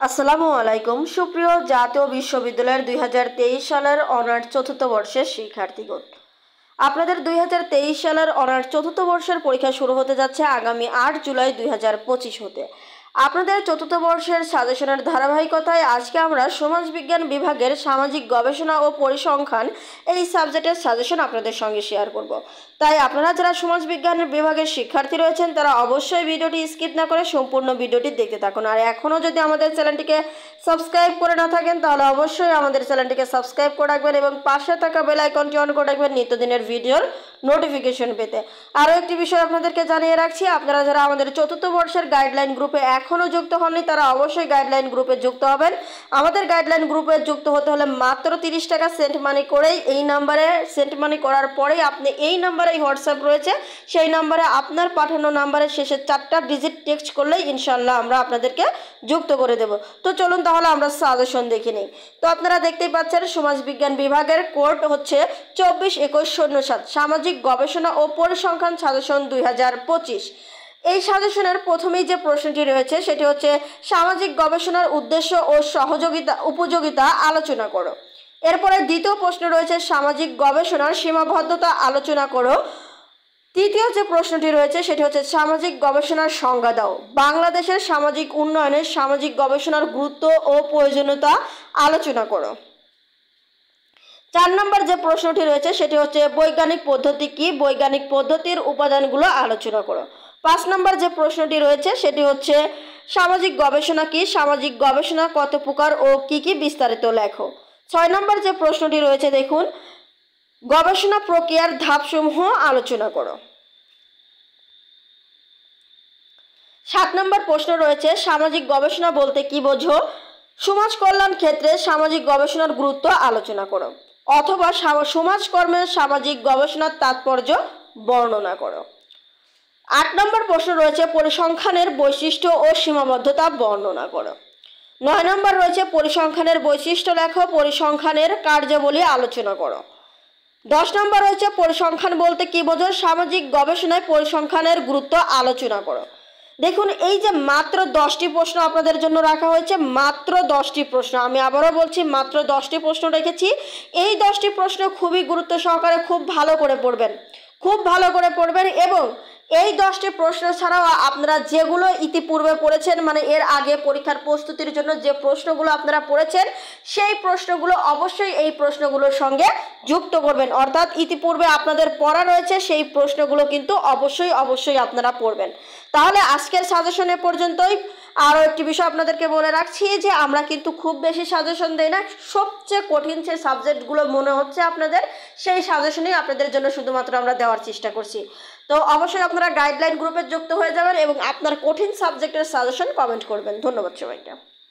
আসসালামু আলাইকুম সুপ্রিয় জাতীয় বিশ্ববিদ্যালয়ের 2023 সালের অনার্স চতুর্থ বর্ষের শিক্ষার্থীগণ, আপনাদের 2023 সালের অনার্স চতুর্থ বর্ষের পরীক্ষা শুরু হতে যাচ্ছে আগামী 8 জুলাই 2025 হতে। আপনাদের চতুর্থ বর্ষের সাজেশনের ধারাবাহিকতায় আজকে আমরা সমাজবিজ্ঞান বিভাগের সামাজিক গবেষণা ও পরিসংখ্যান এই সাবজেক্টের সাজেশন আপনাদের সঙ্গে শেয়ার করব। তাই আপনারা যারা সমাজবিজ্ঞান বিভাগের শিক্ষার্থী রয়েছেন তারা অবশ্যই ভিডিওটি স্কিপ না করে সম্পূর্ণ ভিডিওটি দেখতে থাকুন। আর এখনও যদি আমাদের চ্যানেলটিকে সাবস্ক্রাইব করে না থাকেন তাহলে অবশ্যই আমাদের চ্যানেলটিকে সাবস্ক্রাইব করে রাখবেন এবং পাশে থাকা বেল আইকনটি অন করে রাখবেন নিত্যদিনের ভিডিওর নোটিফিকেশন পেতে। আরও একটি বিষয় আপনাদেরকে জানিয়ে রাখছি, আপনারা যারা আমাদের চতুর্থ বর্ষের গাইডলাইন গ্রুপে এখনও যুক্ত হননি তারা অবশ্যই গাইডলাইন গ্রুপে যুক্ত হবেন। আমাদের গাইডলাইন গ্রুপে যুক্ত হতে হলে মাত্র 30 টাকা সেন্ট মানি করেই এই নাম্বারে সেন্ট মানি করার পরেই আপনি এই নাম্বারেই হোয়াটসঅ্যাপ রয়েছে সেই নাম্বারে আপনার পাঠানো নাম্বারের শেষে 4টা ডিজিট টেক্সট করলেই ইনশাল্লাহ আমরা আপনাদেরকে যুক্ত করে দেব। তো চলুন তাহলে আমরা সাজেশন দেখে নিই। তো আপনারা দেখতেই পাচ্ছেন সমাজবিজ্ঞান বিভাগের কোড হচ্ছে 24-21-07 সামাজিক গবেষণা ও পরিসংখ্যান সাজেশন 2025। এই সাজেশনের প্রথমেই যে প্রশ্নটি রয়েছে সেটি হচ্ছে সামাজিক গবেষণার উদ্দেশ্য ও উপযোগিতা আলোচনা করো। এরপরে দ্বিতীয় প্রশ্ন রয়েছে সামাজিক গবেষণার সীমাবদ্ধতা আলোচনা করো। তৃতীয় যে প্রশ্নটি রয়েছে সেটি হচ্ছে সামাজিক গবেষণার সংজ্ঞা দাও। বাংলাদেশের সামাজিক উন্নয়নে সামাজিক গবেষণার গুরুত্ব ও প্রয়োজনীয়তা আলোচনা করো। 4 নম্বর যে প্রশ্নটি রয়েছে সেটি হচ্ছে বৈজ্ঞানিক পদ্ধতি কি, বৈজ্ঞানিক পদ্ধতির উপাদানগুলো আলোচনা করো। 5 নম্বর যে প্রশ্নটি রয়েছে সেটি হচ্ছে সামাজিক গবেষণা কি, সামাজিক গবেষণা কত প্রকার ও কি কি বিস্তারিত লেখো। 6 নম্বর যে প্রশ্নটি রয়েছে দেখুন গবেষণা প্রক্রিয়ার ধাপসমূহ আলোচনা করো। 7 নম্বর প্রশ্ন রয়েছে সামাজিক গবেষণা বলতে কি বোঝো, সমাজ কল্যাণ ক্ষেত্রে সামাজিক গবেষণার গুরুত্ব আলোচনা করো, অথবা সমাজকর্মে সামাজিক গবেষণার তাৎপর্য বর্ণনা করো। 8 নম্বর প্রশ্ন রয়েছে পরিসংখ্যানের বৈশিষ্ট্য ও সীমাবদ্ধতা বর্ণনা করো। 9 নম্বর রয়েছে পরিসংখ্যানের বৈশিষ্ট্য লেখো, পরিসংখ্যানের কার্যাবলী আলোচনা করো। 10 নম্বর রয়েছে পরিসংখ্যান বলতে কি বোঝো, সামাজিক গবেষণায় পরিসংখ্যানের গুরুত্ব আলোচনা করো। দেখুন এই যে মাত্র 10টি প্রশ্ন আপনাদের জন্য রাখা হয়েছে, মাত্র 10টি প্রশ্ন, আমি আবারও বলছি মাত্র 10টি প্রশ্ন রেখেছি। এই 10টি প্রশ্ন খুবই গুরুত্ব সহকারে খুব ভালো করে পড়বেন, খুব ভালো করে পড়বেন। এবং এই 10টি প্রশ্ন ছাড়াও আপনারা যেগুলো ইতিপূর্বে পড়েছেন মানে এর আগে পরীক্ষার প্রস্তুতির জন্য যে প্রশ্নগুলো আপনারা পড়েছেন সেই প্রশ্নগুলো অবশ্যই এই প্রশ্নগুলোর সঙ্গে যুক্ত করবেন। অর্থাৎ ইতিপূর্বে আপনাদের পড়া রয়েছে সেই প্রশ্নগুলো কিন্তু অবশ্যই আপনারা পড়বেন। তাহলে আজকের সাজেশন এ পর্যন্তই। আরও একটি বিষয় আপনাদেরকে বলে রাখছি যে আমরা কিন্তু খুব বেশি সাজেশন দেই না, সবচেয়ে কঠিন যে সাবজেক্টগুলো মনে হচ্ছে আপনাদের সেই সাজেশনই আপনাদের জন্য শুধুমাত্র আমরা দেওয়ার চেষ্টা করছি। তো অবশ্যই আপনারা গাইডলাইন গ্রুপে যুক্ত হয়ে যাবেন এবং আপনার কঠিন সাবজেক্টের সাজেশন কমেন্ট করবেন। ধন্যবাদ সবাইকে।